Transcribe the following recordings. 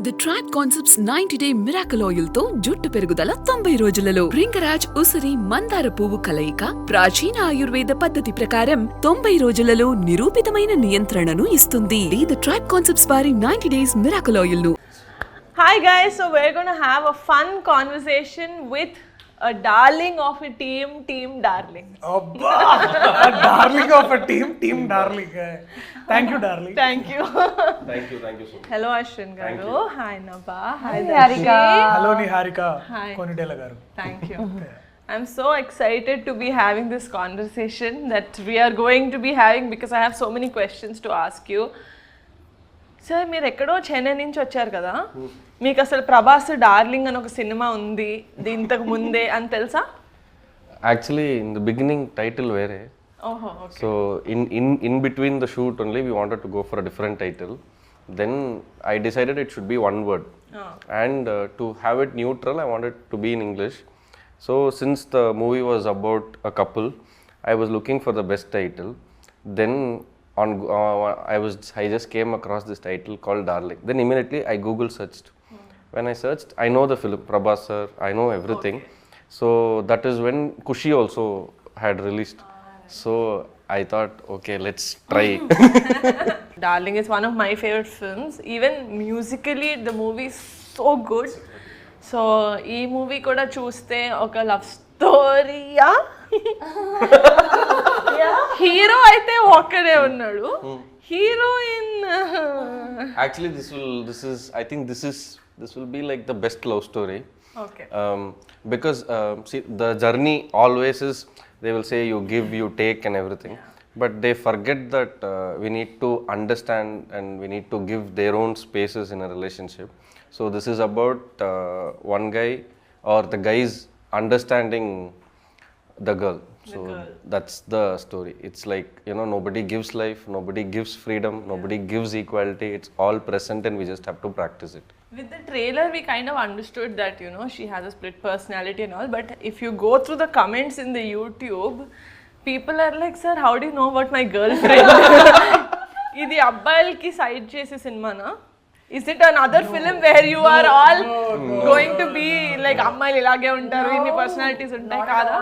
The Tribe Concepts 90-day Miracle Oil తో జుట్టు పెరుగుదల 90 రోజులలో భృంగరాజ్ ఉసిరి మందార పువ్వు కలయిక ప్రాచీన ఆయుర్వేద పద్ధతి ప్రకారం 90 రోజులలో నిరూపితమైన నియంత్రణను ఇస్తుంది. The Tribe Concepts వారి 90 days Miracle Oil ను. Hi guys, so we're going to have a fun conversation with a darling of a team Darling. Abba! A darling of a team Darling. Thank you, darling. Thank you. Thank you so much. Hello Aswin garu. Hi Nabha. Hi Niharika. Hello Niharika. Hi. Konidela garu. Thank you. I'm so excited to be having this conversation that we are going to be having because I have so many questions to ask you. Sir మీరు ఎక్కడో చెన్నై నుంచి వచ్చారు కదా, మీకు అసలు Prabhas darling అని ఒక cinema ఉంది ఇంతకు ముందే అని తెలుసా? Actually, in the beginning, title వేరే. ఓహో, okay. So in between the shoot only, we wanted to go for a different title. Then I decided it should be one word. And to have it neutral, I wanted to be in English. So since the movie was about a couple, I was looking for the best title. Then I just came across this title called Darling. Then immediately I Google searched. When I searched, I know the film, Prabhas sir, I know everything. Okay. So that is when Kushi also had released. So I thought, okay, let's try. Darling is one of my favorite films. Even musically, the movie is so good. So ee movie kuda chuste oka love story ya. Hero అయితే ఒక్కడే ఉన్నాడు, heroine Actually, this will be like the best love story. Okay. Because see, the journey always is, they will say you give, you take and everything. But they forget that we need to understand and we need to give their own spaces in a relationship. So this is about one guy or the guys understanding the girl. So that's the story. It's like, nobody gives life, nobody gives freedom, nobody gives equality. It's all present and we just have to practice it. With the trailer, we kind of understood that, she has a split personality and all. But if you go through the comments in the YouTube, people are like, sir, how do you know about my girlfriend? Idi abbayalki side chese cinema na? Is it another film where you are all going to be like అమ్మాయిలు ఇలాగే ఉంటారు, ఇన్ని personalities ఉంటాయి కాదా?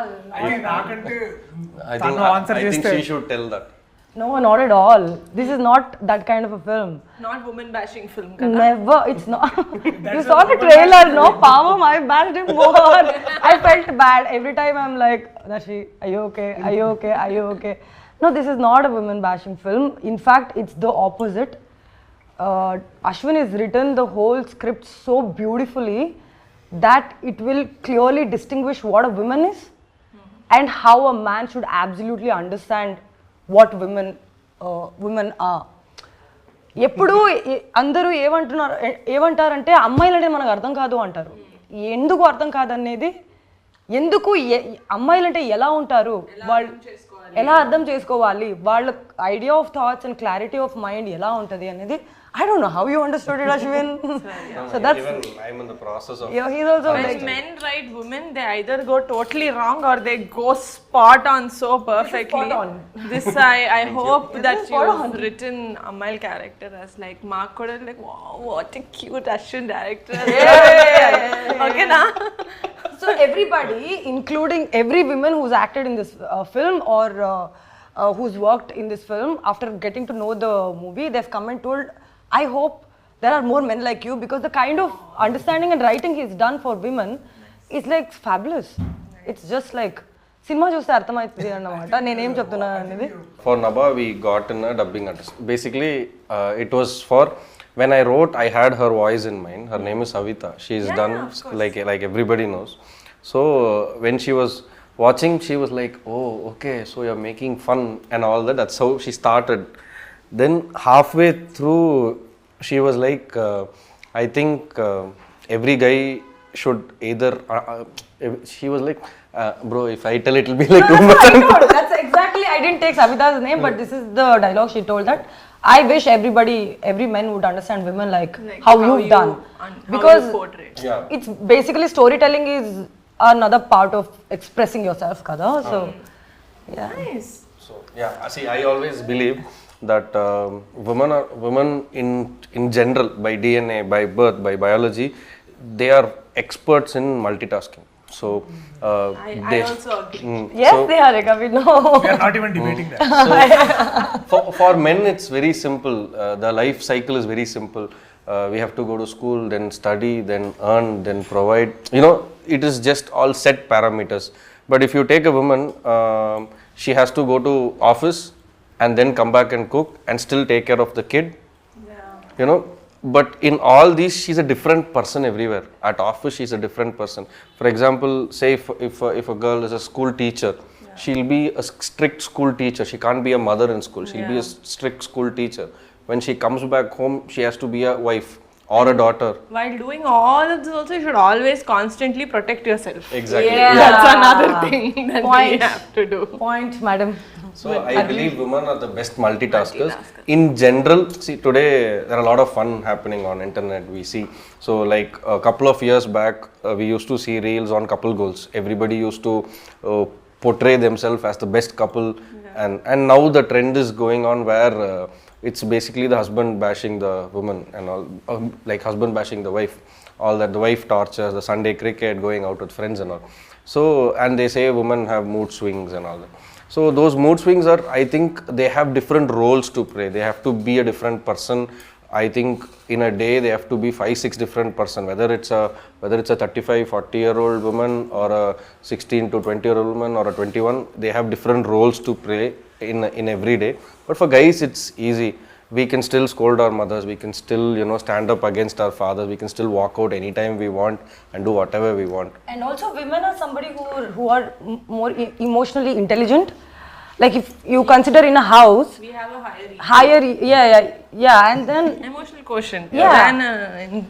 I think she should tell that. No, not at all. This is not that kind of a film. Not woman bashing film kada? Never. It's not. You saw the trailer, no? Pamam, I bashed him more. I felt bad. Every time I'm like, Dashi, are you okay? Are you okay? Are you okay? No, this is not a woman bashing film. In fact, it's the opposite. Aswin has written the whole script so beautifully that it will clearly distinguish what a woman is and how a man should absolutely understand what women are. ఎప్పుడు అందరూ ఏమంటారంటే అమ్మాయిలంటే మనకు అర్థం కాదు అంటారు. ఎందుకు అర్థం కాదనేది, ఎందుకు అమ్మాయిలంటే ఎలా ఉంటారు, వాళ్ళు ఎలా అర్థం చేసుకోవాలి, వాళ్ళ idea of thoughts and clarity of mind ఎలా ఉంటుంది అనేది. I don't know how you understood it, Aswin. So that's even I'm in the process of. Yeah, he's also when men write women, they either go totally wrong or they go spot on so perfectly. Spot on. This I hope that you've written Amal character as like Mark could like, wow, what a cute Aswin director. Okay na? So everybody, including every woman who's acted in this film or who's worked in this film, after getting to know the movie, they've come and told, I hope there are more men like you, because the kind of understanding and writing he's done for women is like fabulous. It's just like cinema చూస్తే అర్థమవుతుంది అన్నమాట నేనేం చెప్తున్నా అనేది. For Nabha, we got in a dubbing artist. Basically, it was for, when I wrote, I had her voice in mind. Her name is Savita. She's done like everybody knows. So when she was watching, she was like, oh, okay, so you're making fun and all that. That's how she started. Then halfway through, she was like, I think every guy should either, she was like, bro, if I tell it will be like too much. That's exactly, I didn't take Savita's name, but this is the dialogue she told, that I wish every man would understand women like how you've done. Because it's basically storytelling is another part of expressing yourself, kada. So, yeah. Nice. So, yeah, see, I always believe that women in general, by DNA, by birth, by biology, they are experts in multitasking. So I also agree. Yes, Niharika, we know. We are not even debating that. For men it's very simple. The life cycle is very simple. We have to go to school, then study, then earn, then provide. It is just all set parameters. But if you take a woman, she has to go to office and then come back and cook and still take care of the kid. But in all these, she's a different person everywhere. At office, she's a different person. For example, say if a girl is a school teacher, she'll be a strict school teacher. She can't be a mother in school. She'll be a strict school teacher. When she comes back home, she has to be a wife or a daughter. While doing all of this also, you should always constantly protect yourself. Exactly. Yeah. That's another thing that we Point. have to do. Point, madam. So I believe women are the best multitaskers. In general, see today there are a lot of fun happening on internet. We see, so like a couple of years back, we used to see reels on couple goals. Everybody used to portray themselves as the best couple, and now the trend is going on where it's basically the husband bashing the woman and all, like husband bashing the wife. All that, the wife tortures, the Sunday cricket, going out with friends and all. So, and they say women have mood swings and all that. So those mood swings are, I think they have different roles to play. They have to be a different person. I think in a day they have to be 5-6 different person. Whether it's a 35-40-year-old woman or a 16 to 20-year-old woman or a 21, they have different roles to play in every day. But for guys, it's easy. We can still scold our mothers. We can still stand up against our fathers. We can still walk out anytime we want and do whatever we want. And also women are somebody who are more emotionally intelligent. Like if you consider in a house, We have a higher and then emotional quotient. Yeah. Than,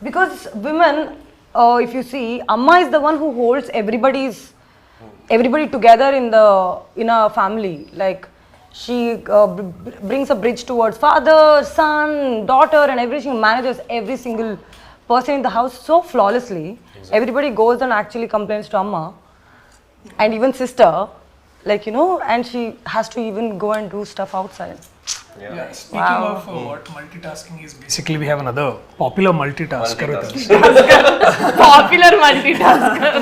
because women, if you see, Amma is the one who holds everybody together in a family. Like she brings a bridge towards father, son, daughter, and everything. Manages every single person in the house so flawlessly. Exactly. Everybody goes and actually complains to Amma, and even sister, like and she has to even go and do stuff outside. Yeah. Speaking of what multitasking is, basically we have another popular multitasker with us. popular multitasker.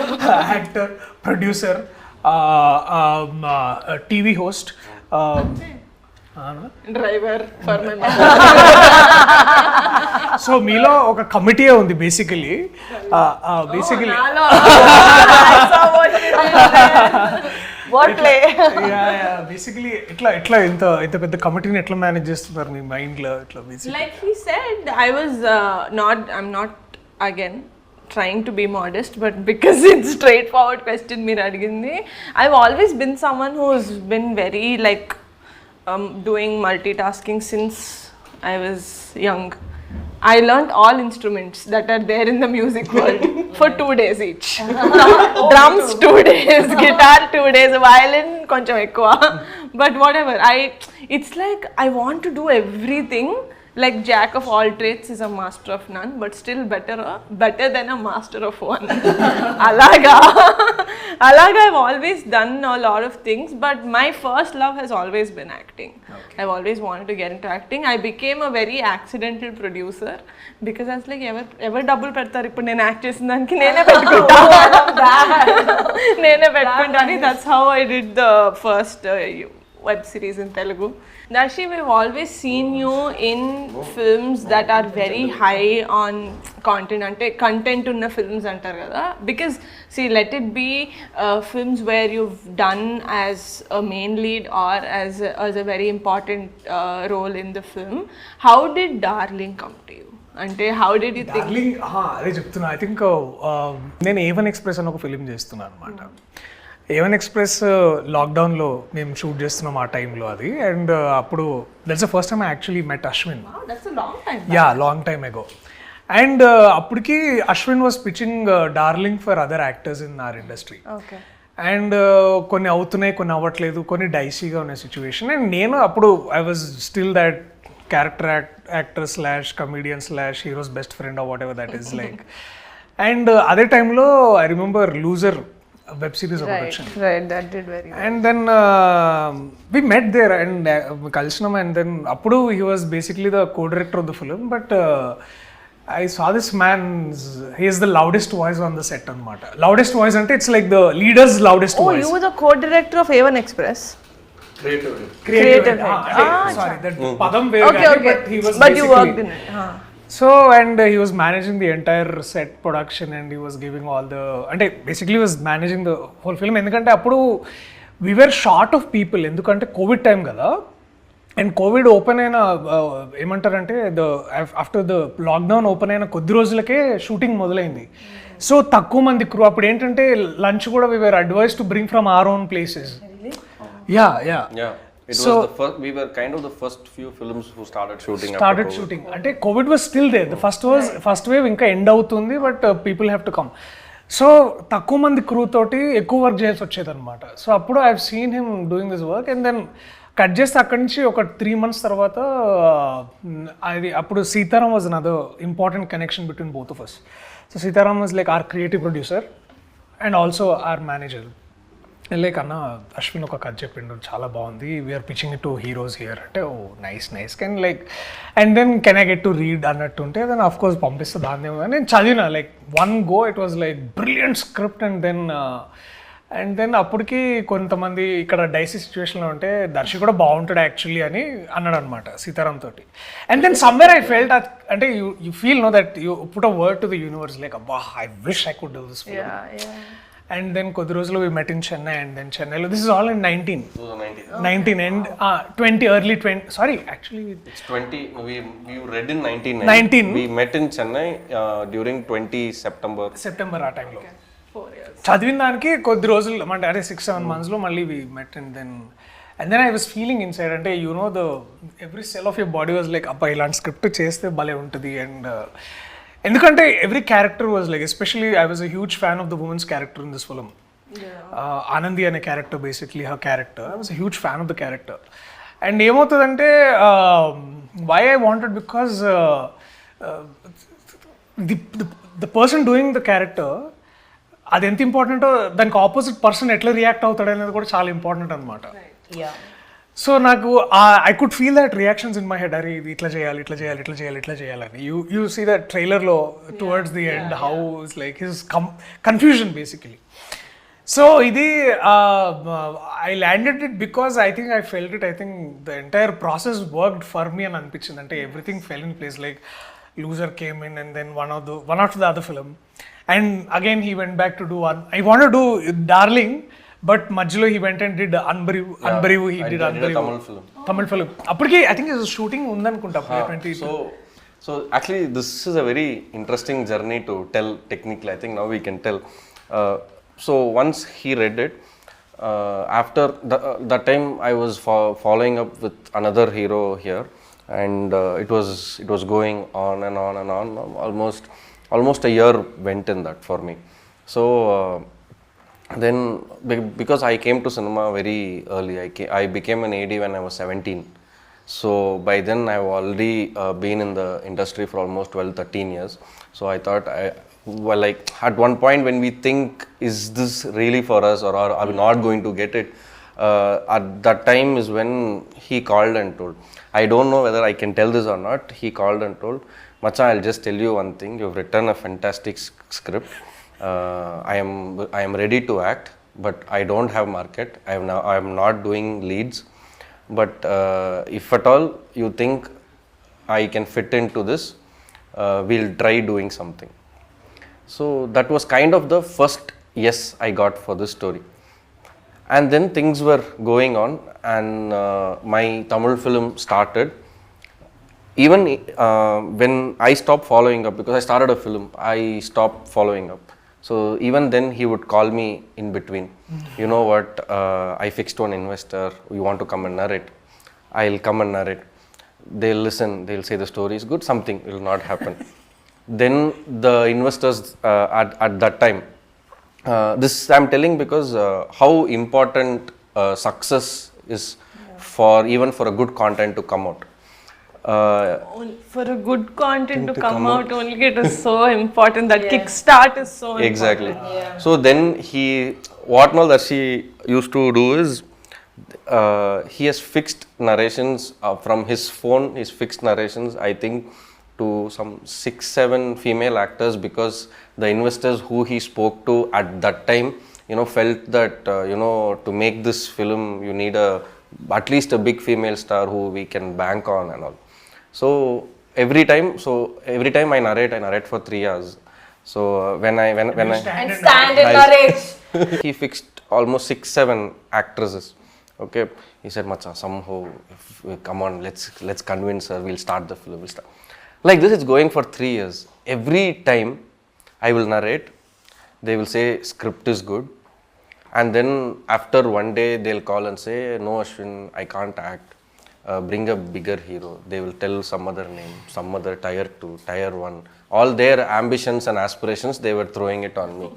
Actor, producer, TV host. Driver for my mom. So మీలో ఒక committee ఉంది basically What play? Basically ఎట్లా ఇంత పెద్ద కమిటీని ఎట్లా manage చేస్తున్నారు మీ mind లో ఇట్లా basic Like he said, I'm not again trying to be modest, but because it's straightforward question meer adigindi, I've always been someone who's been very like doing multitasking since I was young. I learnt all instruments that are there in the music world for 2 days each. Drums 2 days, guitar 2 days, violin koncham ekkuva. But whatever, it's like I want to do everything. Like jack of all trades is a master of none, but still better than a master of one. Alaga I've always done a lot of things, but my first love has always been acting. Okay. I've always wanted to get into acting. I became a very accidental producer because I was like, ever double pedtaru ippudu nenu act chesin daniki nene pettukunta. That's how I did the first web series in Telugu. Dashi, we've always seen you in films that are very high on content, ante content unna films antaru kada, because see, let it be films where you've done as a main lead or as a very important role in the film. How did Darling come to you? అంటే how did you think? Darling అదే చెప్తున్నా. I think నేను A1 express అని ఒక film చేస్తున్నాను అనమాట. A1 express లాక్డౌన్లో మేము షూట్ చేస్తున్నాం ఆ టైంలో అది. అండ్ అప్పుడు that's the first time I actually met Ashwin. Long time ago. And అప్పటికి Ashwin was pitching darling for other actors in our industry. And కొన్ని అవుతున్నాయి, కొన్ని అవ్వట్లేదు, కొన్ని డైసీగా ఉన్న సిచ్యువేషన్. అండ్ నేను అప్పుడు I was still that character actor / comedian / heroes best friend or what ever that is like. And అదే టైంలో I remember loser web series ఒకటి వచ్చింది. Right, that did very well. And then we met there and కలిసినాం. And then అప్పుడు he was basically the co-director of the film, but I saw this man, he is the loudest voice on the set అనమాట. Loudest voice అంటే it's like the leader's loudest Oh, voice. you were the co-director of A1 Express. Creative. Sorry, that padam వేరు Okay, కానీ, okay. but he was But you basically- worked in it. Huh. So, and he was managing the entire set production and he was giving all the, అంటే basically he was managing the whole film. ఎందుకంటే అప్పుడు we were short of people, ఎందుకంటే Covid time కదా. And Covid open అయిన ఏమంటారంటే after the lockdown open అయిన కొద్ది రోజులకే షూటింగ్ మొదలైంది. సో తక్కువ మంది క్రూ. అప్పుడు ఏంటంటే లంచ్ కూడా we were advised to bring from our own places. Yeah. Yeah. It was the first, we were kind of the first few films who started shooting after COVID. అంటే COVID was still there. The first wave ఇంకా end అవుతుంది, but people have to come. So తక్కువ మంది crew తోటి ఎక్కువ work చేయాల్సి వచ్చేది అనమాట. సో అప్పుడు I have seen him doing this work. And then cut చేస్తే అక్కడి నుంచి ఒక 3 months తర్వాత అది అప్పుడు Sitaram was another important connection between both of us. So Sitaram was like our creative producer and also our manager. Like అన్న అశ్విన్ ఒక కథ చెప్పిండు, చాలా బాగుంది, we are pitching it to heroes here అంటే, oh nice can like and then can I get to read అన్నట్టు ఉంటే then of course పంపిస్తే దాన్ని నేను చదివిన like one go. It was like brilliant script. And then అప్పటికి కొంతమంది ఇక్కడ డైసీ సిచ్యువేషన్లో ఉంటే దర్శి కూడా బాగుంటాడు యాక్చువల్లీ అని అన్నాడు అనమాట సీతారాం తోటి. And then somewhere I felt అంటే you feel know that you put a word to the universe like అబ్బా I wish I could do this. Yeah. And then కొద్ది రోజులు we met in Chennai, and then Chennai, this is all in 19 and 20 early 20, sorry actually It's 20, we read in 19. 19. We met in Chennai during 20 September ఆ టైంలో 4 years. చదివిన దానికి కొద్ది రోజులు అంటే అదే 6-7 monthsలో మళ్ళీ we met. And then I was feeling inside అంటే you know the every cell of your body was like అబ్బా ఇలాంటి స్క్రిప్ట్ చేస్తే భలే ఉంటుంది. అండ్ ఎందుకంటే every character was like, especially I was a huge fan of the women's character in this film. Anandi అనే character, basically her character, I was a huge fan of the character. And ఏమవుతుందంటే why I wanted because the person doing the character అది ఎంత ఇంపార్టెంటో దానికి opposite person ఎట్లా react అవుతాడు అనేది కూడా చాలా ఇంపార్టెంట్ అనమాట. సో నాకు I could feel that reactions in my head, అరే ఇది ఇట్లా చేయాలని. యూ సీ దట్ ట్రైలర్లో towards the end how is like his confusion basically. So ఇది I landed it because I think I felt it. I think the entire process worked for me అని అనిపించింది. అంటే everything fell in place. Like loser came in and then one after the other film, and again he went back to do one. I wanted to do Darling, but మధ్యలో he went and did Unbrew. He did Unbrew Tamil film. అప్పటికి I think his shooting ఉందనుకుంటా 20. So actually this is a very interesting journey to tell technically. I think now we can tell. So once he read it, after that time I was following up with another hero here, and it was going on and on. Almost a year went in that for me. So then because I came to cinema very early, I became an AD when I was 17. So by then I've already been in the industry for almost 12-13 years. So I thought like at one point when we think, is this really for us, or are we not going to get it, at that time is when he called and told, I don't know whether I can tell this or not, he called and told, Macha, I'll just tell you one thing, you've written a fantastic script, I am ready to act, but I don't have market, I am not doing leads, but if at all you think I can fit into this, we'll try doing something. So that was kind of the first yes I got for this story. And then things were going on, and my Tamil film started. Even when I stopped following up, because I started a film, I stopped following up. So even then he would call me in between. You know what, I fixed one investor, you want to come and narrate? I'll come and narrate. They'll listen, they'll say the story is good, something will not happen. Then the investors at that time, this I'm telling because how important success is even for a good content to come out. For a good content to come out only, it is so important. That kickstart is so exactly. important. So then what now that she used to do is he has fixed narrations from his phone. He's fixed narrations, I think, to some 6-7 female actors, because the investors who he spoke to at that time, felt that to make this film you need at least a big female star who we can bank on and all. So every time I narrate for 3 hours. So when I And stand and narrate. he fixed almost 6-7 actresses. Okay, he said, Macha, somehow, come on, let's convince her. We'll start the film. Like this, it's going for 3 years. Every time I will narrate, they will say script is good, and then after one day they'll call and say, no, Aswin, I can't act. Bring a bigger hero. They will tell some other name, some other tier 2, tier 1. All their ambitions and aspirations, they were throwing it on me.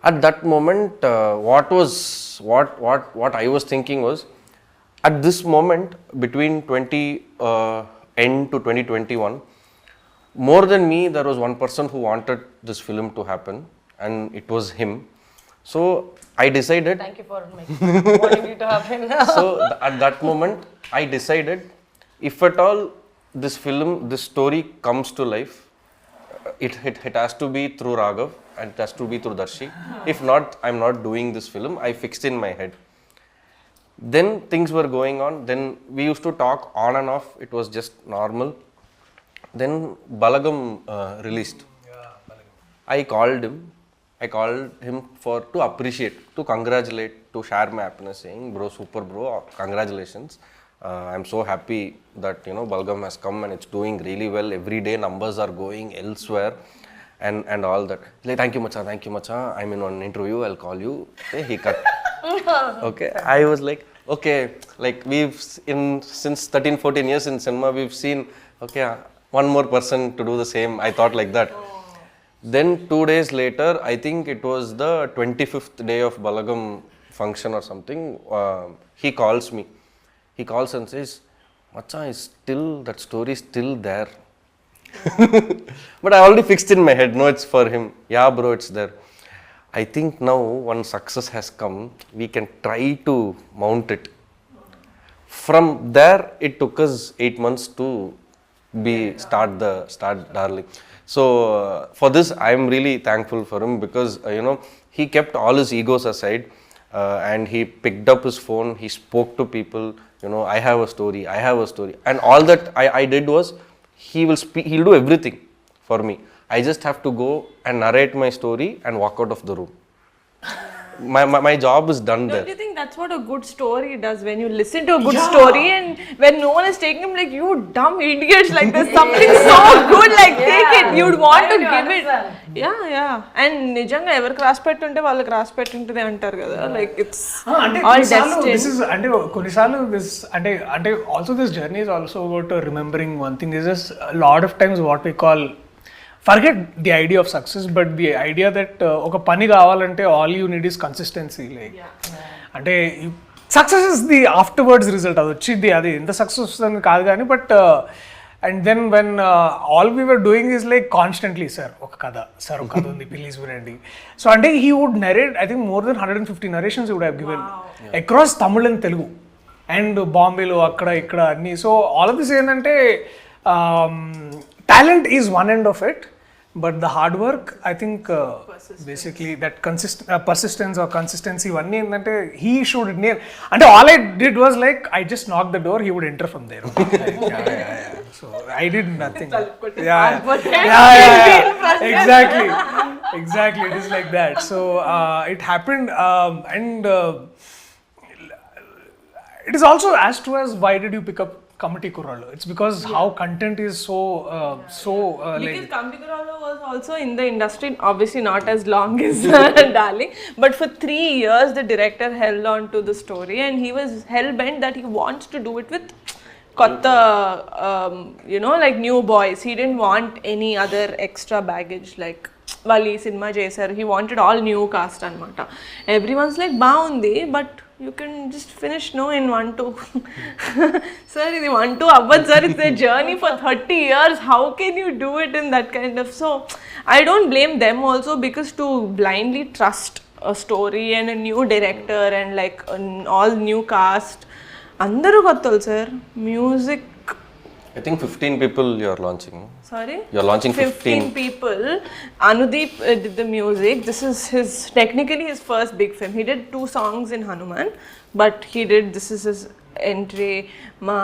At that moment, what I was thinking was, at this moment between 20end to 2021, more than me, there was one person who wanted this film to happen, and it was him. So I decided. Thank you for wanting it to happen. So at that moment, I decided, if at all this story comes to life, it has to be through Raghav, and it has to be through Darshi. If not, I'm not doing this film. I fixed in my head. Then things were going on. Then we used to talk on and off. It was just normal. Then Balagam released. I called him to appreciate, to congratulate, to share my happiness, saying, bro, super bro, congratulations. I'm so happy that Balagam has come and it's doing really well. Every day numbers are going elsewhere, and all that. Like, thank you Macha. I'm in one interview, I'll call you. Okay, he cut. Okay, I was like, okay, like since 13-14 years in cinema, we've seen, okay, one more person to do the same. I thought like that. Then 2 days later, I think it was the 25th day of Balagam function or something, he calls me. He calls and says, Macha, that story is still there. But I already fixed in my head, no, it's for him. Yeah, bro, it's there. I think now one success has come, we can try to mount it. From there, it took us 8 months to start Darling. So for this, I'm really thankful for him, because he kept all his egos aside, and he picked up his phone. He spoke to people. I have a story. And all that I did was, he'll do everything for me. I just have to go and narrate my story and walk out of the room. My job is done there. Don't you think that's what a good story does? When you listen to a good story, and when no one is taking him, like, you dumb idiots, like there's something so good, like take it. You'd want to give it. Yeah. And nijanga ever cross pettunte vallu cross pettuntade antaru kada. Like it's all destined. This is konisalu this also this journey is also about remembering one thing. Is just a lot of times what we call, forget the idea of success, but the idea that oka pani kavalante all you need is consistency. Like ante success is the afterwards result. Adi ochidi adi inta success ani kaadu gaani, but and then when all we were doing is like constantly, sir oka kada undi please vinandi. So ante he would narrate, I think more than 150 narrations he would have given across Tamil and Telugu and Bombay lo akkada ikkada anni. So all of this endante talent is one end of it, but the hard work, I think, basically that persistence or consistency, one endante he should nail. And all I did was like, I just knocked the door, he would enter from there. Like, yeah. So I did nothing. Exactly. It is like that. So it happened, and it is also as to as why did you pick up Comedy Kuralo? It's because how content is so because Comedy Kuralo was also in the industry, obviously not as long as Darling, but for 3 years the director held on to the story, and he was hell bent that he wants to do it with kotta, like new boys. He didn't want any other extra baggage, like వాళ్ళు ఈ cinema చేశారు, he wanted all new cast అనమాట. Everyone's like బాగుంది, but you can just finish in 1-2. Sir, ఇది 1-2 అవ్వదు sir, it's a journey for 30 years. How can you do it in that kind of? So I don't blame them also, because to blindly trust a story and a new director and like all new cast. Andaru kottolu sir. Music. I think 15 people you are launching. Sorry? You're launching 15 people. Anudeep did the music. This is technically his first big film. He did 2 songs in Hanuman, but this is his entry. Ma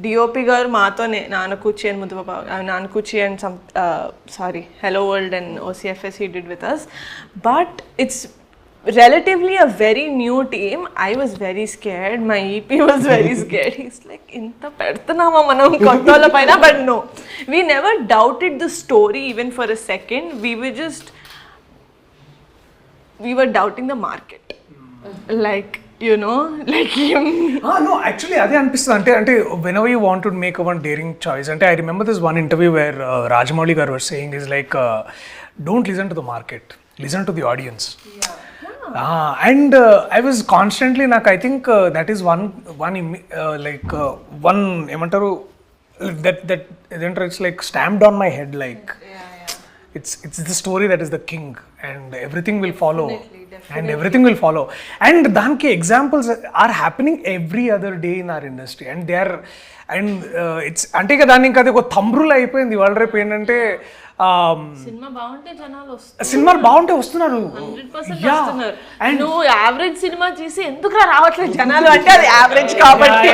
DOP garu maatone Nanakuchi and Mudhupapa, Nanakuchi and some Hello World and OCFS he did with us. But it's relatively a very new team. I was very scared. My EP was very scared. He's like, inta pedtunama manam kottala paina, but no. We never doubted the story even for a second. We were doubting the market. Like, you know, like him. No, actually అదే అనిపిస్తుంది అంటే whenever you want to make one daring choice అంటే I remember this one interview where Rajamouli garu was saying is like don't listen to the market, listen to the audience. And I was constantly I think that is one ఏమంటారు that it's like stamped on my head like it's the story that is the king and everything will follow. And everything will follow. And danki examples are happening every other day in our industry and they are and it's అంటే ఇక దాన్ని ఇంకా అది ఒక థంబ్రూల్ అయిపోయింది ఇవాళ రేపు ఏంటంటే సినిమా బాగుంటే జనాలు వస్తారు. సినిమాలు బాగుంటే వస్తున్నారు 100% వస్తున్నారు. నువ్వు యావరేజ్ సినిమా చూసి ఎందుకు రావట్లేదు జనాలు అంటే అది యావరేజ్ కాబట్టి.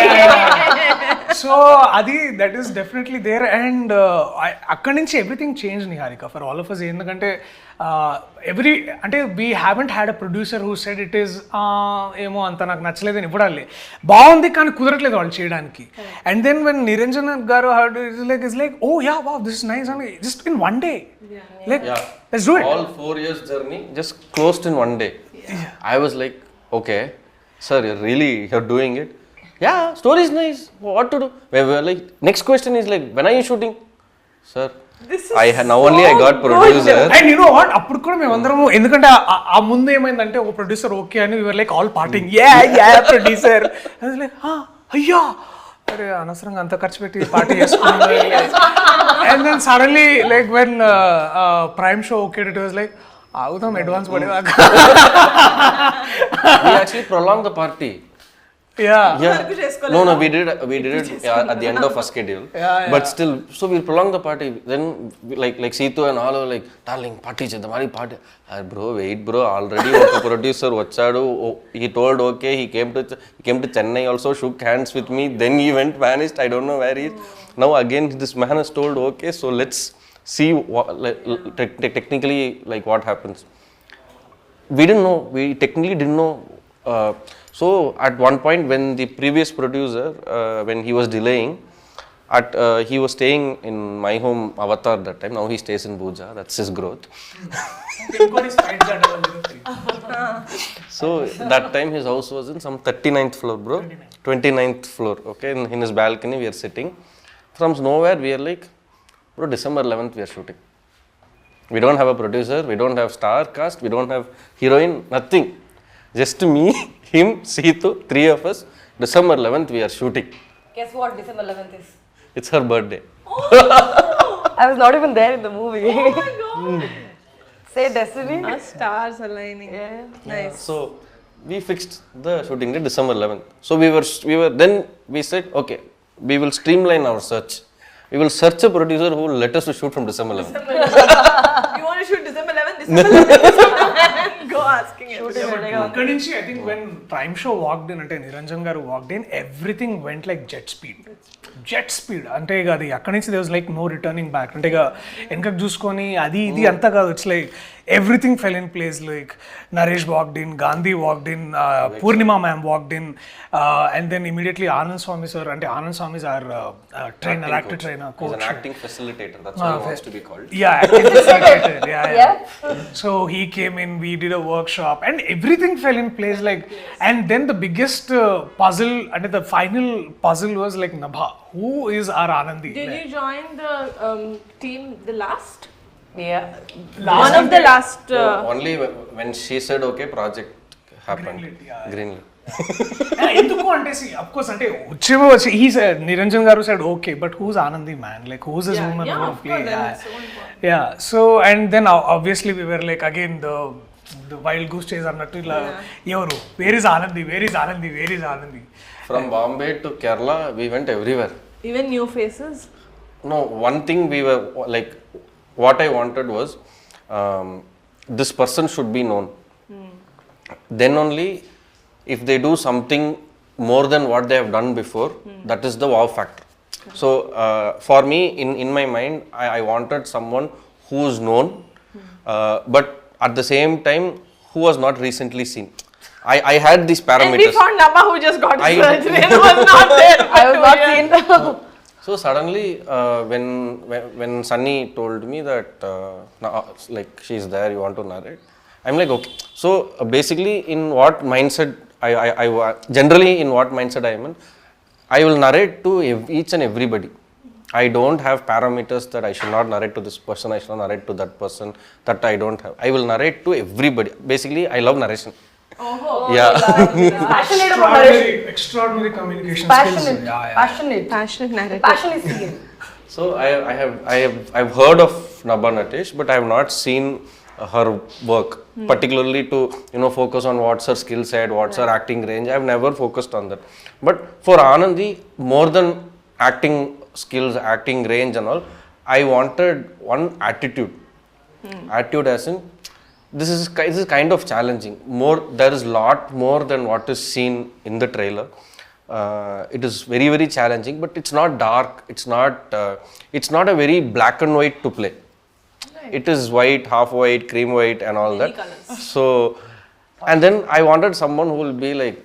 సో అది that is definitely there and అక్కడి నుంచి everything change Niharika for all of us ఎందుకంటే అంటే we haven't had a producer who said it is ఏమో అంత నాకు నచ్చలేదని ఇవ్వడాలి బాగుంది కానీ కుదరట్లేదు వాళ్ళు చేయడానికి and then when Niranjan garu is like oh yeah wow this is nice అని just in one day like let's do it. All 4 years journey just closed in one day. I was like, okay sir, you're doing it. Yeah, story is nice, what to do. We were like, next question is like, when are you shooting? Sir, now only I got producer. And you know what, అప్పుడు కూడా మేము అందరము ఎందుకంటే ఆ ముందు ఏమైందంటే ఒక producer okay అని we were like all partying yeah producer I was like అయ్యా అరే అనవసరంగా అంత ఖర్చు పెట్టి పార్టీ చేసుకున్నాం and then suddenly like when prime show okay it was like ఆగుతాం అడ్వాన్స్ పడేదాకా We actually prolonged the party. Yeah. No, we did it at the end of our schedule. But still, so we prolonged the party. Then like Seetu and all were like, darling, party chedam, party. Bro, wait bro, already a producer vachadu. He told okay, he came to Chennai also, shook hands with me. Then he went vanished. I don't know where he is. Now again this man has told okay, so let's see what, technically like what happens. We technically didn't know. So at one point when the previous producer, when he was delaying, he was staying in my home Avatar that time. Now he stays in Bhuja. That's his growth. So that time his house was in some 39th floor, bro. 29th floor. Okay, in his balcony we are sitting. From nowhere we are like, bro, December 11th we are shooting. We don't have a producer. We don't have star cast. We don't have heroine. Nothing. Just me, him, Seetu, 3 of us. December 11th, we are shooting. Guess what December 11th is? It's her birthday. I was not even there in the movie. Oh my god. Say destiny. Our stars aligning. Yeah. Nice. So we fixed the shooting date December 11th. So we were then we said okay, we will streamline our search. We will search a producer who will let us to shoot from December 11th. You want to shoot December 11th? December 11th. Go asking him. అక్కడి నుంచి I think when Prime Show walked in అంటే నిరంజన్ గారు walked in, everything went like jet speed అంటే ఇక అది అక్కడి నుంచి there was like no returning back అంటే ఇక వెనకకు చూసుకొని అది ఇది అంతా కాదు it's like everything fell in place like Naresh walked in, Gandhi walked in, Purnima ma'am walked in and then immediately Anand Swami sir అంటే Anand Swami is our trainer, actor trainer, coach. He's an acting facilitator, that's what he wants to be called. Yeah, acting facilitator. Yeah. So he came in, we did a workshop and everything fell in place like and then the biggest puzzle and the final puzzle was like Nabha. Who is our Anandi? Did you join the team the last? Yeah. One of the last. Only when she said okay, project happened. Greenlit. ఎందుకు అంటే of course అంటే వచ్చి he said Niranjan గారు said okay but who's Anandi man, like who's this woman who play. Yeah, so and then obviously we were like again wild goose chase అన్నట్టు ఇలా ఎవరు where is Anandi. From Bombay to Kerala, we went everywhere. Even new faces. No, one thing we were like, what I wanted was, this person should be known. Then only, if they do something more than what they have done before, that is the wow factor. So, for me, in my mind, I wanted someone who is known, but at the same time, who was not recently seen. I had these And we parameters. found Nabha who just got his I- surgery and was not there. I was not seen. So suddenly, when Sunny told me that, like she's there, you want to narrate, I'm like, okay. So basically, in what mindset generally in what mindset I am in, I will narrate to each and everybody. I don't have parameters that I should not narrate to this person, I should not narrate to that person, that I don't have. I will narrate to everybody. Basically, I love narration. Yeah. Passionate about narration. Extraordinary communication Passionate. skills. Yeah. Passionate. Passionate narrative. Passion is seen. So I've heard of Nabha Natesh, but I have not seen her work, particularly to focus on what's her skill set, what's her acting range. I've never focused on that. But for Anandi, more than acting skills, acting range and all, I wanted one attitude. Attitude as in, this is kind of challenging. There is lot more than what is seen in the trailer. It is very, very challenging, but it's not dark. It's not a very black and white to play. It is white, half white, cream white, and all that. So, and then I wanted someone who will be like,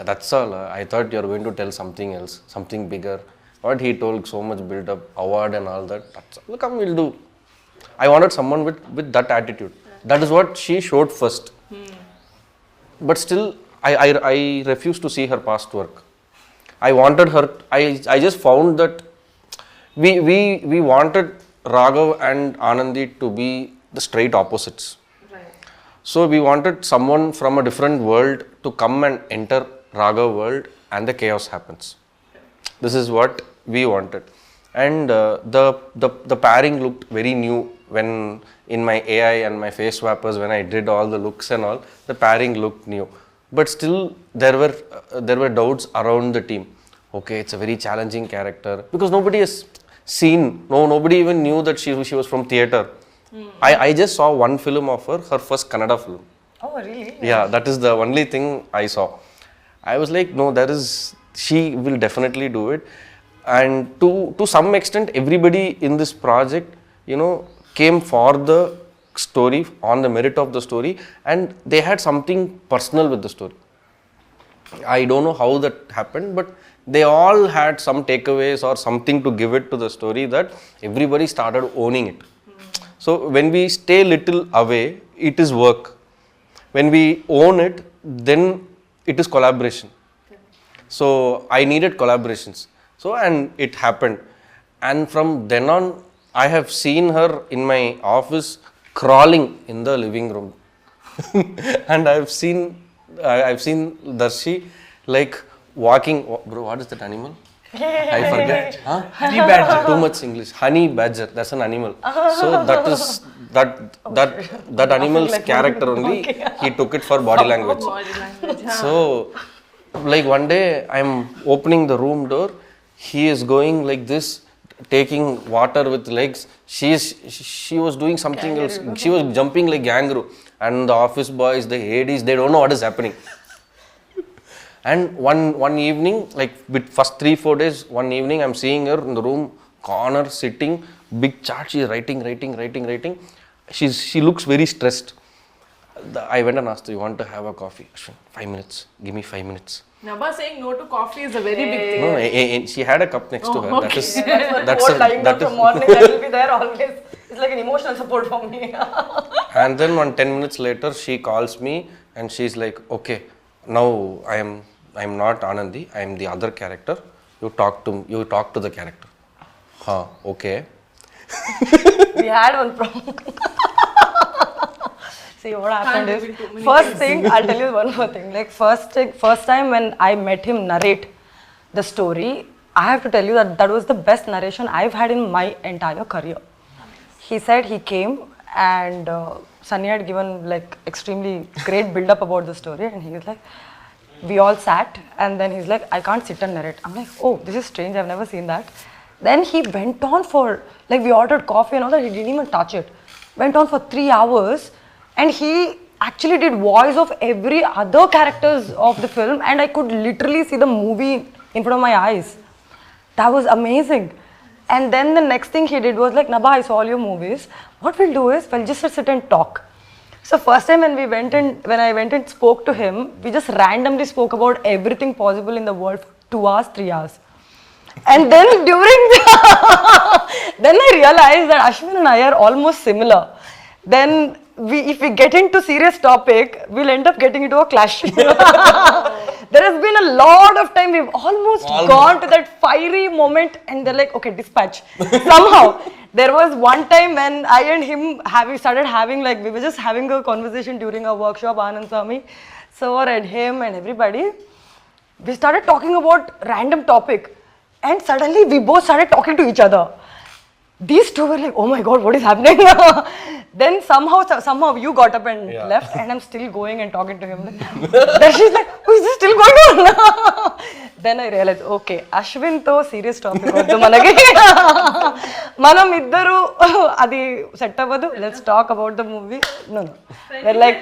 that's all. I thought you were going to tell something else, something bigger. What he told, so much build up, award and all that. That's all. Come, we'll do. I wanted someone with that attitude. That is what she showed first. But still, I refused to see her past work. I wanted her. I just found that we wanted Raghav and Anandi to be the straight opposites. So we wanted someone from a different world to come and enter Raghav world, and the chaos happens. This is what we wanted, and the pairing looked very new when in my AI and my face swappers, when I did all the looks and all, the pairing looked new. But still, there were doubts around the team. Okay, it's a very challenging character because nobody has seen. Nobody even knew that she was from theatre. I just saw one film of her first Kannada film. Oh, really? Yeah, that is the only thing I saw. I was like, no, she will definitely do it. And to some extent, everybody in this project, came for the story, on the merit of the story, and they had something personal with the story. I don't know how that happened, but they all had some takeaways or something to give it to the story that everybody started owning it. So when we stay little away, it is work. When we own it, then it is collaboration. So I needed collaborations. So, and it happened. And from then on, I have seen her in my office crawling in the living room. And I've seen Darshi like walking. Bro, what is that animal? I forget. Huh? Honey badger. Too much English. Honey badger. That's an animal. So that is that animal's character only. He took it for body language. Body language. So, like one day I'm opening the room door. He is going like this, taking water with legs. She was doing something else. She was jumping like kangaroo. And the office boys, the ADs, they don't know what is happening. And one evening, like with first 3-4 days, one evening I'm seeing her in the room corner sitting, big chart. She's writing. She looks very stressed. I went and asked her, you want to have a coffee? Aswin, 5 minutes. Give me 5 minutes. Nabha saying no to coffee is a very big thing. No, she had a cup next to her. Okay. That's whole lined up from morning. I will be there always. It's like an emotional support for me. And then 10 minutes later, she calls me and she's like, okay, now I'm not Anandi. I am the other character. You talk to the character. Huh, okay. We had one problem. See what happened is, first thing, I'll tell you one more thing. Like first time when I met him narrate the story, I have to tell you that was the best narration I've had in my entire career. He said he came and Sunny had given like extremely great build up about the story, and he was like, we all sat, and then he's like, I can't sit and narrate. I'm like, oh, this is strange, I've never seen that. Then he went on for, like, we ordered coffee and all that, he didn't even touch it. Went on for 3 hours, and he actually did voice of every other characters of the film, and I could literally see the movie in front of my eyes. That was amazing. And then the next thing he did was like, Nabha, I saw all your movies. What we'll do is, we'll just sit and talk. So first time when I went and spoke to him, we just randomly spoke about everything possible in the world for 2 hours, 3 hours. And then then I realized that Aswin and I are almost similar. Then if we get into serious topic, we'll end up getting into a clash. There has been a lot of time we've almost gone to that fiery moment, and they're like, okay, dispatch. Somehow, there was one time when I and him started having, like, we were just having a conversation during a workshop, Anand Swami, sir and him and everybody. We started talking about random topic, and suddenly we both started talking to each other. These two were like, oh my god, what is happening? Then somehow you got up and left, and I'm still going and talking to him. Then she's like, oh, is this still going on? Then I realized, okay, Aswin to serious topic vadu manaki. Manam iddaru adi set avadu. Let's talk about the movie. No. We're like,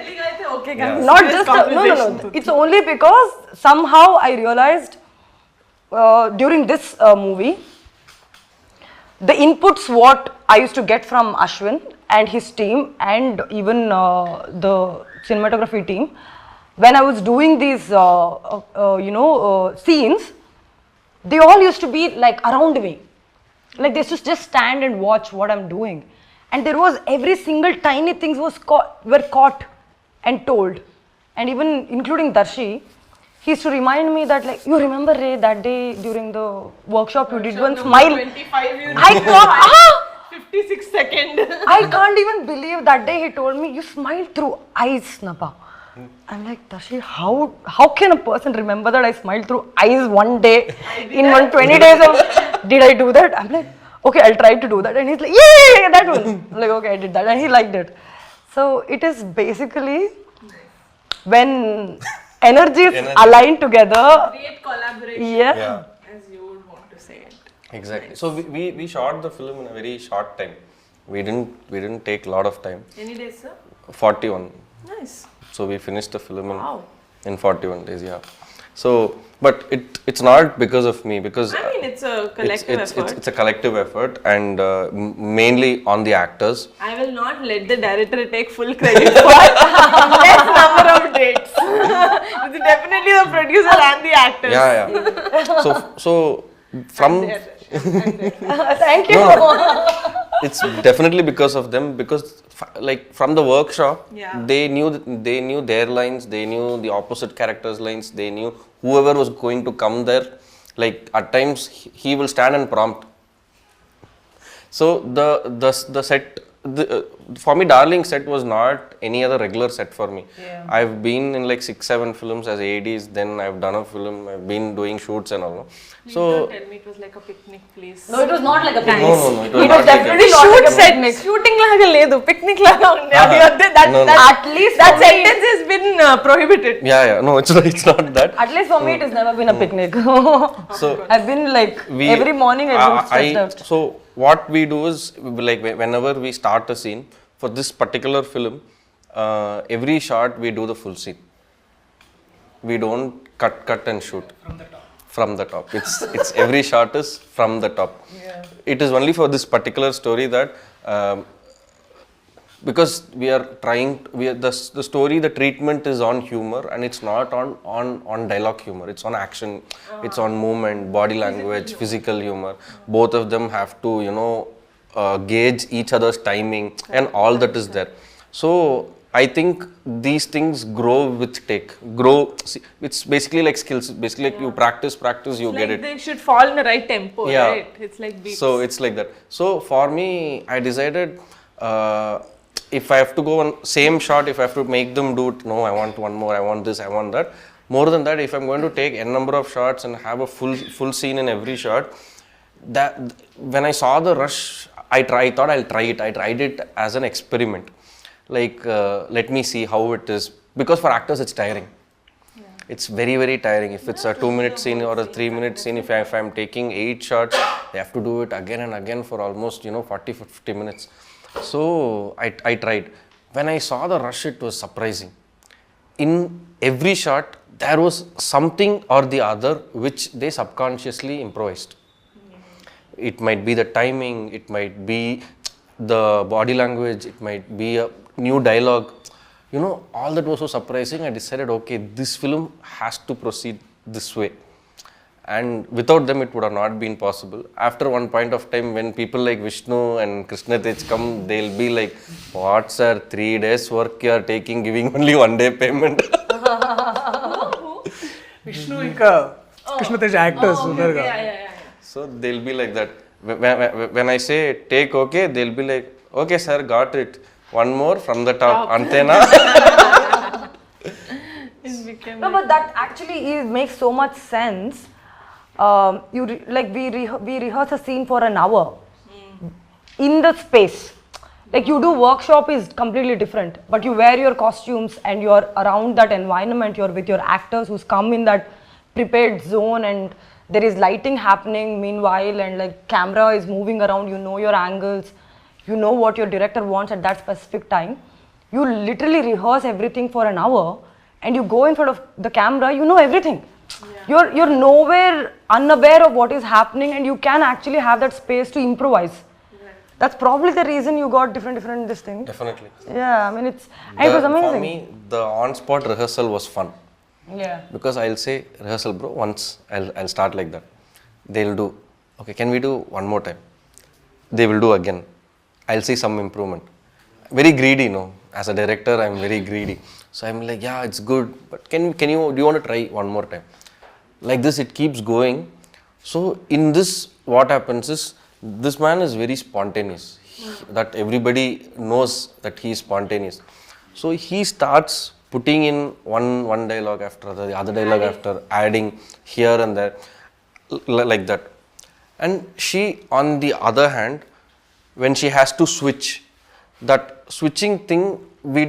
okay, guys. not just no. It's only because somehow I realized during this movie, the inputs what I used to get from Aswin and his team, and even the cinematography team, when I was doing these scenes, they all used to be like around me, like they used to just stand and watch what I'm doing, and there was every single tiny things were caught and told, and even including Darshi. He used to remind me that, like, you remember, Ray, that day during the workshop you did one smile. 25, you I thought, 56 second. I can't even believe that day he told me, you smiled through eyes, Nabha. I'm like, Darshi, how can a person remember that I smiled through eyes one day in 20 days of, did I do that? I'm like, okay, I'll try to do that. And he's like, yeah, that one. I'm like, okay, I did that. And he liked it. So it is basically when energies align together. Create collaboration. Yeah. As you would want to say it. Exactly. So we shot the film in a very short time. We didn't take a lot of time. Any days, sir? 41. Nice. So we finished the film Wow. in 41 days. Yeah. So, but it's not because of me, because I mean, it's a collective effort. It's a collective effort, and mainly on the actors. I will not let the director take full credit for less number of dates. It's definitely the producer and the actors. Yeah. So from Thank you. it's definitely because of them, because like from the workshop, Yeah. they knew their lines, they knew the opposite characters' lines, they knew whoever was going to come there. Like at times he will stand and prompt. So the set, for me, Darling set was not any other regular set for me. Yeah. I've been in like 6-7 films as ADs, then I've done a film, I've been doing shoots and all. Please So don't tell me it was like a picnic, please. No, it was not like a picnic. no, it was It not was like definitely a- not like a Shoot set, picnic. shooting laga ledu, picnic laga undi. No. At least That for me- sentence has been prohibited. Yeah, no, it's not that. At least for me, it has never been a picnic. So I've been like, every morning I've been stressed out. So what we do is, like whenever we start a scene, for this particular film, every shot we do the full scene. We don't cut and shoot. From the top. It's every shot is from the top. Yeah. It is only for this particular story that because we are trying, the story, the treatment is on humor, and it's not on dialogue humor. It's on action, it's on movement, body language, physical humor. Both of them have to, gauge each other's timing, and all that is there. So I think these things grow with take. It's basically like skills. Basically, like you practice, you get it. They should fall in the right tempo, Yeah. right? It's like beats. So it's like that. So for me, I decided if I have to go on same shot, if I have to make them do it, no, I want one more, I want this, I want that. More than that, if I'm going to take n number of shots and have a full scene in every shot, that when I saw the rush, I thought I'll try it. I tried it as an experiment. like let me see how it is, because for actors it's tiring. It's very, very tiring. If it's a 2-minute scene or a 3-minute scene, if I'm taking 8 shots, they have to do it again and again for almost 40-50 minutes. So I tried. When I saw the rush, it was surprising. In every shot there was something or the other which they subconsciously improvised. It might be the timing, it might be the body language, it might be a new dialogue. All that was so surprising. I decided, okay, this film has to proceed this way. And without them, it would have not been possible. After one point of time, when people like Vishnu and Krishnatej come, they'll be like, what sir, 3 days work you are taking, giving only 1 day payment. Vishnu ఇంకా Krishna Tej actors ఉన్నారు కదా. So they'll be like that. When I say take okay, they'll be like, okay sir, got it. One more from the top. Antena. No, but that actually makes so much sense. We rehearse a scene for an hour in the space. Like you do workshop is completely different, but you wear your costumes and you're around that environment. You're with your actors who's come in that prepared zone, and there is lighting happening meanwhile, and like camera is moving around. You know your angles. You know what your director wants at that specific time. You literally rehearse everything for an hour, and you go in front of the camera. You know everything. You're nowhere unaware of what is happening, and you can actually have that space to improvise. That's probably the reason you got different this thing. Definitely. Yeah, I mean it was amazing. For me, the on-spot rehearsal was fun. Yeah. Because I'll say, rehearsal bro, once I'll start like that. They'll do, okay, can we do one more time? They will do again. I'll see some improvement. Very greedy, as a director, I'm very greedy. So I'm like, yeah, it's good, but do you want to try one more time? Like this, it keeps going. So in this, what happens is, this man is very spontaneous. That everybody knows that he is spontaneous. So he starts putting in one dialogue after the other dialogue after, adding here and there, like that. And she, on the other hand, when she has to switch, that switching thing, we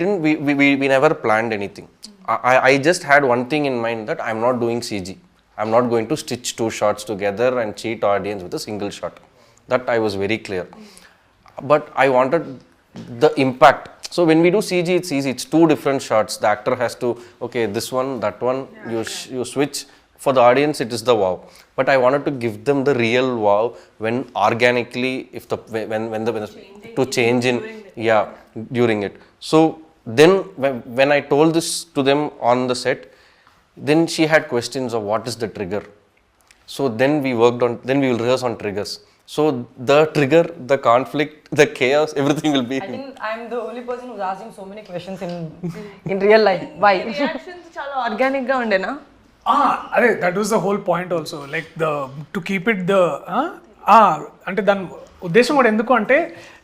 never planned anything. I just had one thing in mind, that I'm not doing CG. I'm not going to stitch 2 shots together and cheat audience with a single shot. That I was very clear. But I wanted the impact. So when we do CG, it's easy. It's 2 different shots. The actor has to, okay, this one, that one, you switch. For the audience, it is the wow. But I wanted to give them the real wow when organically, when to change in, during it. So then when I told this to them on the set, then she had questions of what is the trigger. So then we will rehearse on triggers. So the trigger, the conflict, the chaos, everything will be. I think I'm the only person who's asking so many questions in real life. Why? Reactions చాలా organic గా ఉండేనా? అదే that was the whole point also, like to keep it అంటే దాని ఉద్దేశం కూడా ఎందుకు అంటే,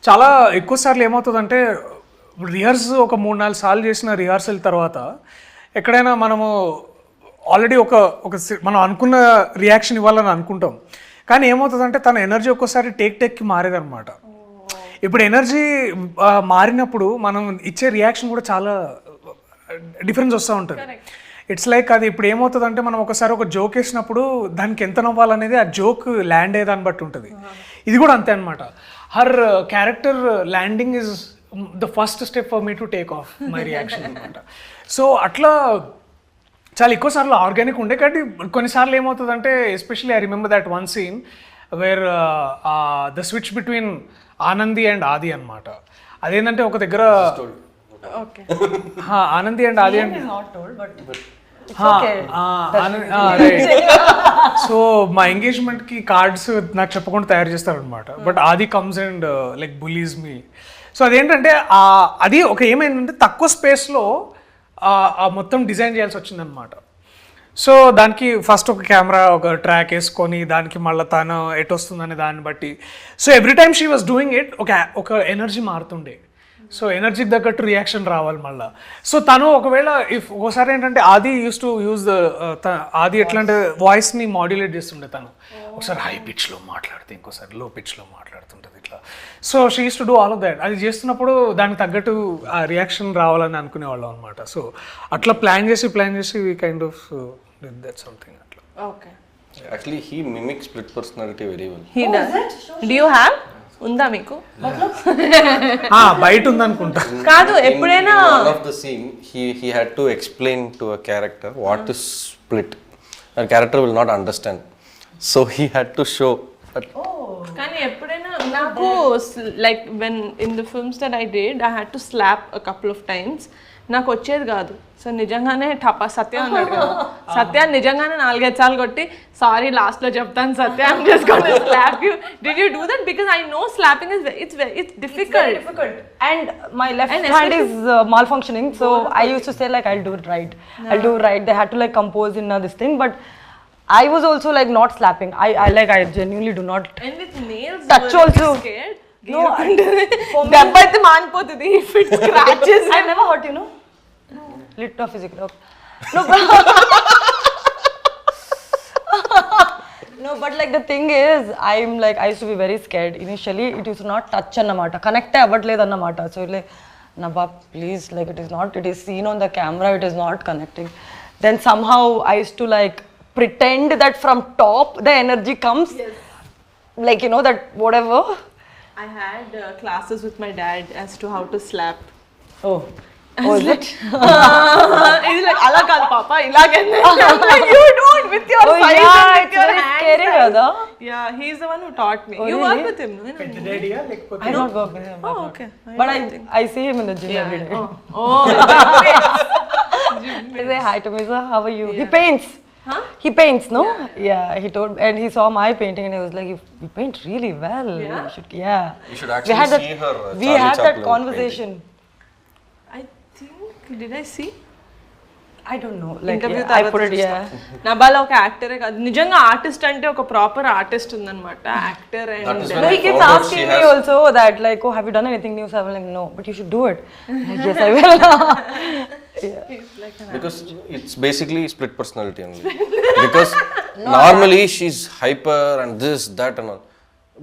చాలా ఎక్కువ సార్లు ఏమవుతుందంటే, రిహర్స్ ఒక 3-4 సార్లు చేసిన రిహార్సల్ తర్వాత ఎక్కడైనా మనము ఆల్రెడీ మనం అనుకున్న రియాక్షన్ ఇవ్వాలని అనుకుంటాం, కానీ ఏమవుతుందంటే తన ఎనర్జీ ఒక్కోసారి టేక్కి మారేదన్నమాట. ఇప్పుడు ఎనర్జీ మారినప్పుడు మనం ఇచ్చే రియాక్షన్ కూడా చాలా డిఫరెన్స్ వస్తూ ఉంటుంది. ఇట్స్ లైక్ అది ఇప్పుడు ఏమవుతుందంటే, మనం ఒకసారి ఒక జోక్ వేసినప్పుడు దానికి ఎంత నవ్వాలనేది ఆ జోక్ ల్యాండ్ అయ్యేదాన్ని బట్టి ఉంటుంది. ఇది కూడా అంతే అనమాట. Her character landing is the first step for me to take off my reaction అనమాట. సో అట్లా చాలా ఎక్కువ సార్లు ఆర్గానిక్ ఉండే, కానీ కొన్నిసార్లు ఏమవుతుందంటే, especially I remember that one scene where the switch between Anandi and Aadi అనమాట. అదేంటంటే ఒక దగ్గర Anandi and Aadi and so మా ఎంగేజ్మెంట్కి కార్డ్స్ నాకు చెప్పకుండా తయారు చేస్తారనమాట. But Aadi comes and like bullies me. So అదేంటంటే అది ఒక ఏమైందంటే తక్కువ స్పేస్లో మొత్తం డిజైన్ చేయాల్సి వచ్చిందనమాట. సో దానికి ఫస్ట్ ఒక కెమెరా ఒక ట్రాక్ వేసుకొని దానికి మళ్ళీ తను ఎటు వస్తుందనే దాన్ని బట్టి, so every time she was doing it ఒక ఎనర్జీ మారుతుండే. సో ఎనర్జీకి తగ్గట్టు రియాక్షన్ రావాలి మళ్ళీ. సో తను ఒకవేళ ఇఫ్ ఒకసారి ఏంటంటే ఆది యూస్ టు యూజ్ ఆది ఎట్లా అంటే వాయిస్ని మాడ్యులేట్ చేస్తుండే తను. ఒకసారి హై పిచ్లో మాట్లాడితే ఇంకోసారి లో పిచ్లో మాట్లాడుతుంటుంది ఇట్లా. So she use to do all of that. అది చేస్తున్నప్పుడు దానికి తగ్గట్టు ఆ రియాక్షన్ రావాలని అనుకునేవాళ్ళం అనమాట. సో అట్లా ప్లాన్ చేసి we kind of that something అట్లా. Okay. Actually, he mimics split personality very well. He does. Do you have? ఉందా మీకు? బయట ఉందనుకుంటా. కాదు ఎప్పుడైనా one of the scene he had to explain to a character what is split. A character will not understand. So he had to show that. కానీ ఎప్పుడైనా నాకు like when in the films that I did I had to slap a couple of times. నాకు వచ్చేది కాదు. So నిజంగానే టపా సత్య అన్నాడు కదా, సత్య నిజంగానే 4-5 సార్లు కొట్టి సారీ లాస్ట్ లో చెప్తాను Satya I'm just gonna slap you. Did you do that? Because I know slapping is it's difficult and my left hand is malfunctioning, so I used to say like I'll do it right. They had to like compose in this thing, but I was also like not slapping. I genuinely do not and with nails touch also. Scared. No, దెబ్బ అయితే మానిపోతుంది if it scratches. I never hurt, you know. No. Lit or physical. Okay. No. No, but like the thing is, I used to be very scared. Initially, it used to not touch annamata. Connect avvatledu annamata. So like, Nabha, please, like it is seen on the camera, it is not connecting. Then somehow I used to like pretend that from top the energy comes. Yes. Like, you know, that whatever. I had classes with my dad as to how to slap. Oh, is it? He's like, ala kaadu papa, ilage. I'm like, you don't with your size yeah, and with it's your very hand scary, size. brother. Yeah, he's the one who taught me. Oh, You really? work with him, no? పెద్ద డాడీయా లేకపోతే I don't work with him. Oh, okay. But I see him in the gym every day. Oh, I say hi to me, sir. How are you? He paints. Huh? He paints, no? Yeah, he told, and he saw my painting, and he was like, "You paint really well. Yeah? You should, yeah." You should actually see her. We Charlie had that Chaplin conversation. I think, did I see? I don't know. Like, Interview yeah, I put it, yeah. నబాలో ఒక యాక్టరే కాదు, నిజంగా artist అంటే ఒక proper artist ఉందన్నమాట. Actor That is and when No, I he keeps found out asking she me has- also that, like, "Oh, have you done anything new?" So I'm like, "No, but you should do it." Like, yes, I will. Because it's basically split personality only. Because normally she's hyper and this, that and all.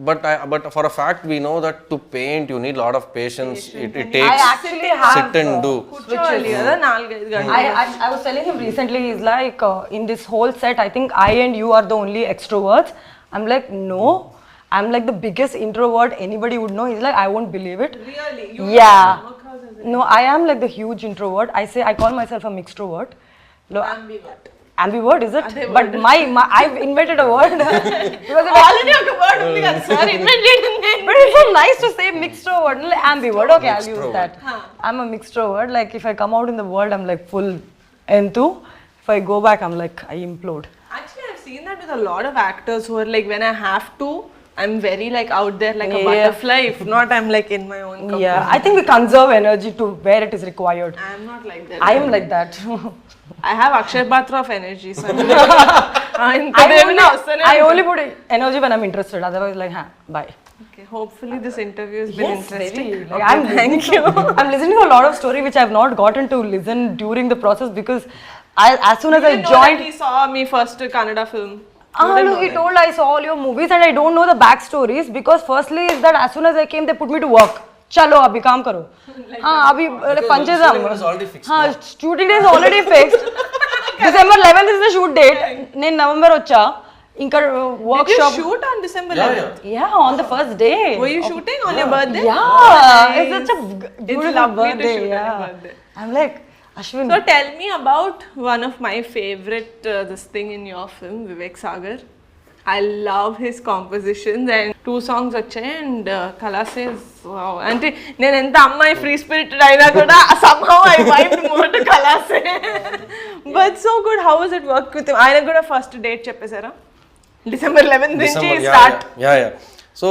But for a fact we know that to paint you need a lot of patience. It I takes actually have. sit and do. కూర్చోవాలి కదా 4-5 గంటలు. I was telling him recently, he's like, in this whole set, I think I and you are the only extroverts. I'm like, no, I'm like the biggest introvert anybody would know. He's like, I won't believe it. Really? Yeah. No, I am like the huge introvert. I call myself a mixtrovert. Ambivert, is it? But I've invented a word. Because already ఒక word ఉంది కదా sir, invented ఉంది. but it's so nice to say mixtrovert. Ambivert, okay, I'll use that. I'm a mixtrovert. Like if I come out in the world, I'm like full into. If I go back, I'm like, I implode. Actually, I've seen that with a lot of actors who are like, when I have to, I'm very like out there like a Yeah. butterfly. If not, I'm like in my own company. Yeah, I think we conserve energy to where it is required. I'm not like that. I am like that. I have Akshay Batra of energy. So I only put energy when I'm interested. Otherwise, like, bye. Okay, hopefully this interview has been interesting. Very. Like, I'm listening to a lot of story which I've not gotten to listen during the process because as soon as I joined. He saw me first Kannada film. No, he told I saw all your movies and I don't know the backstories because firstly is that as soon as I came they put me to work. Chalo, abhi kaam karo. Abhi panchesam. Shooting is already fixed. Shooting day is already fixed. December 11th is the shoot date. Then November vacha. Inka workshop. Did you shoot on December 11th? Yeah, on the first day. Were you shooting on your birthday? Yeah, it's such a beautiful lovely to birthday. shoot on your Yeah. birthday. I'm like, Aswin. So tell me about one of my favorite this thing in your film, Vivek Sagar. I love his compositions and 2 songs వచ్చాయి and Kala says wow. అంటే నేను ఎంత అమ్మాయి free spirited అయినా కూడా somehow I vibed more to Kala say. But so good. How was it work with him? ఆయన కూడా first date చెప్పేశారా? December 11th నుంచి start. Yeah. So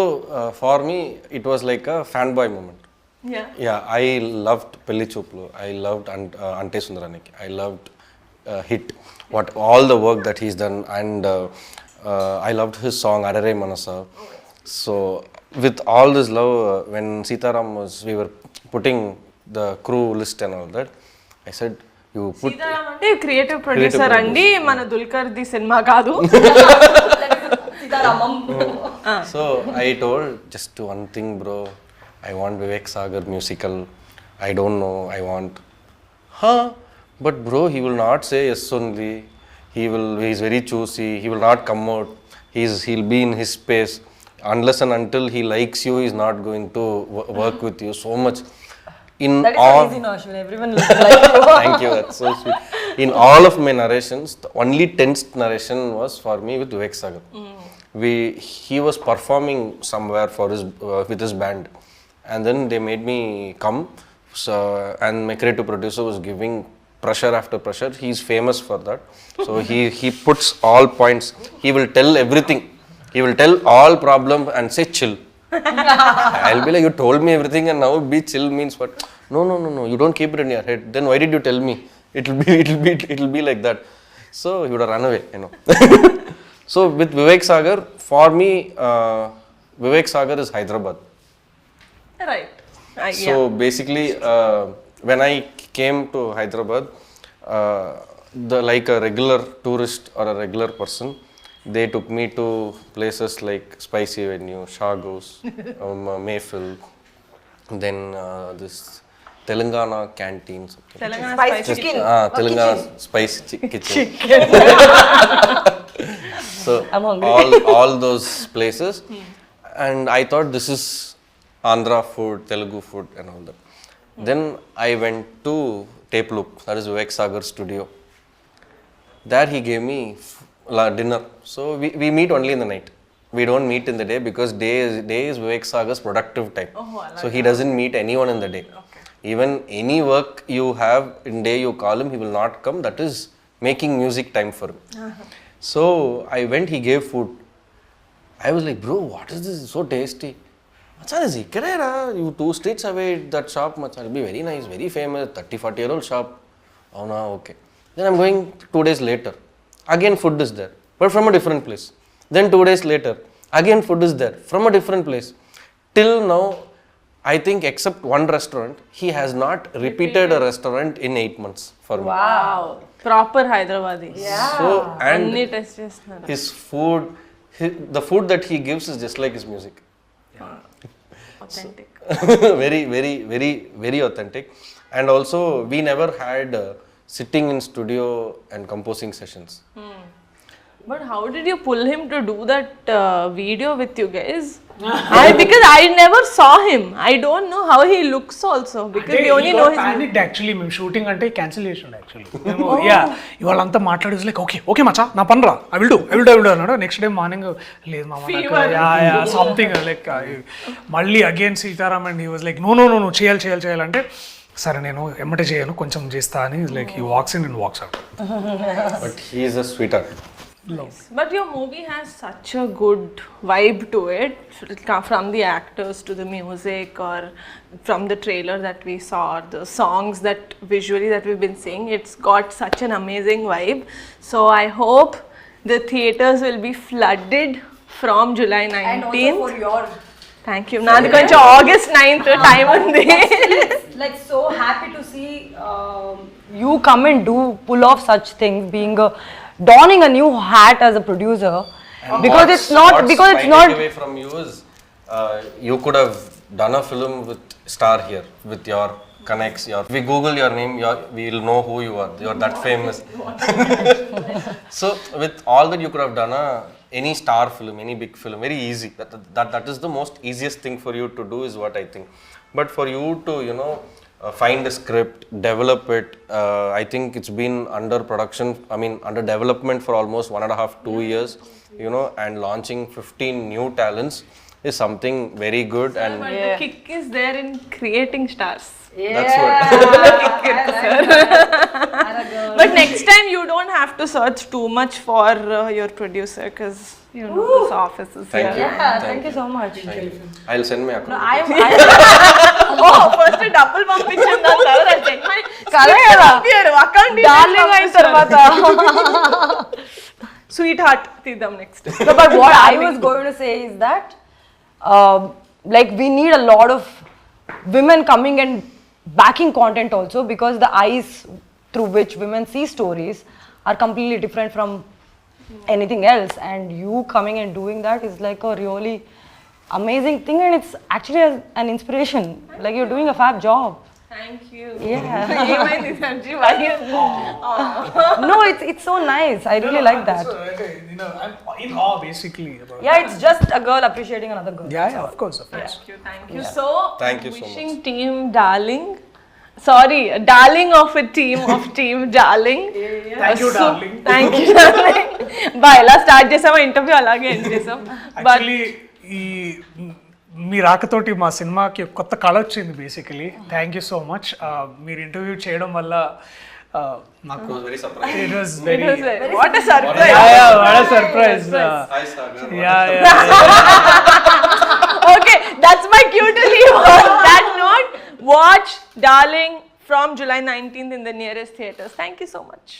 for me it was like a fanboy moment. Yeah, I loved Pelli Chuplu. I loved Ante Sundaraniki. I loved Hit. All the work that he's done and I loved his song Arare Manasa. So with all this love, when Sitaram we were putting the crew list and all that, I said, you put. Sitaram అంటే creative producer అండి, మన Dulquer the cinema కాదు. So I told just one thing, bro. I want Vivek Sagar musical. I don't know. I want. But bro, he will not say yes only. He's very choosy. He will not come out. He'll be in his space. Unless and until he likes you, he's not going to work with you so much. That is so easy, no, Ashwin. Everyone looks like you. Thank you, that's so sweet. In all of my narrations, the only tensed narration was for me with Vivek Sagar. He was performing somewhere for with his band, and then they made me come. So, and my creative producer was giving pressure after pressure. He's famous for that. So he puts all points. He will tell everything. He will tell all problem and say chill. I'll be like, you told me everything and now be chill means what? No. You don't keep it in your head. Then why did you tell me? It'll be like that. So he would have run away, you know. So with Vivek Sagar, for me, Vivek Sagar is Hyderabad. Right. So basically, when I came to Hyderabad, like a regular tourist or a regular person, they took me to places like Spicy Avenue, Shagos, Mayfield, then this Telangana canteen. Telangana Spice chicken. Telangana spice kitchen. So I'm hungry. all those places, and I thought this is Andhra food, Telugu food, and all that. Then I went to Tape Loop, that is Vivek Sagar studio. There he gave me dinner. So we meet only in the night. We don't meet in the day because day is Vivek Sagar's productive time. So he doesn't meet anyone in the day. Even any work you have in day, you call him, he will not come. That is making music time for him. So I went, he gave food. I was like, bro, what is this? So tasty. Macha, this ikkadera, you 2 streets away, that shop, macha, it'll be very nice, very famous, 30-40-year-old shop. Oh no, okay. Then I'm going 2 days later. Again food is there, but from a different place. Then 2 days later, again food is there, from a different place. Till now, I think except one restaurant, he has not repeated a restaurant in 8 months for me. Wow proper Hyderabadi. So, and అన్ని test చేస్తున్నారు. his food, the food that he gives is just like his music. Authentic. very authentic. And also, we never had sitting in studio and composing sessions. But how did you pull him to do that video with you guys? Because I never saw him. I don't know how he looks also because we only know his. Panicked actually. మేము shooting అంటే cancellation actually. మేము ఇవాళంతా మాట్లాడేసి like okay మచ్చా నా పనరా I will do అన్నాడు. Next day morning లేదు మామ సంథింగ్ లైక్ మళ్ళీ again Sitaram and he was like no చేయాలంటే సరే నేను ఎమ్మటే చేయను కొంచెం చేస్తా అని like he walks in and walks out. But he is a sweetheart. But your movie has such a good vibe to it, from the actors to the music, or from the trailer that we saw, or the songs that visually that we've been seeing. It's got such an amazing vibe. So I hope the theaters will be flooded from July 19th. And also for your. Thank you. Nadi koncham August 9th time undi. Like so happy to see you come and pull off such things, donning a new hat as a producer. Because it's not away from you is you could have done a film with star here with your connects. We Google your name, we'll know who you are. You're that famous. So with all that, you could have done any star film, any big film, very easy. That is the most easiest thing for you to do, is what I think. But for you to find a script, develop it, I think it's been under production, under development for almost 1.5-2 years, and launching 15 new talents is something very good. And But the kick is there in creating stars. that's what. But next time you don't have to search too much for your producer, because this office is Thank here. you. Yeah, thank you so much. I'll send my account. First double పంపించండి దాని తర్వాత I'll check my కదా కదా account darling అయిన తర్వాత. Sweetheart తీద్దాం next. No, but what I was going to say is that like we need a lot of women coming and backing content also, because the eyes through which women see stories are completely different from anything else, and you coming and doing that is like a really amazing thing, and it's actually an inspiration. Like you're doing a fab job. Thank you. Yeah. ఏమైంది Sanji? Why you- No, it's so nice. I really like that. I'm in awe basically about Yeah, it's just a girl appreciating another girl. yeah, of course, of course. Thank you. So, Thank you so wishing team darling. Sorry, darling of a team of team darling. Thank you, darling. Thank you, darling. Bye. ఎలా start చేసామో interview అలాగే end చేసాం. Actually ఈ మీ రాకతోటి మా సినిమాకి కొత్త కళ వచ్చింది basically. Thank you so much. మీరు ఇంటర్వ్యూ చేయడం వల్ల నాకు very surprise. It was very What a surprise. What a surprise. Hi Sagar. Okay, that's my cue to leave on that note. Watch Darling from July 19th in the nearest theaters. Thank you so much.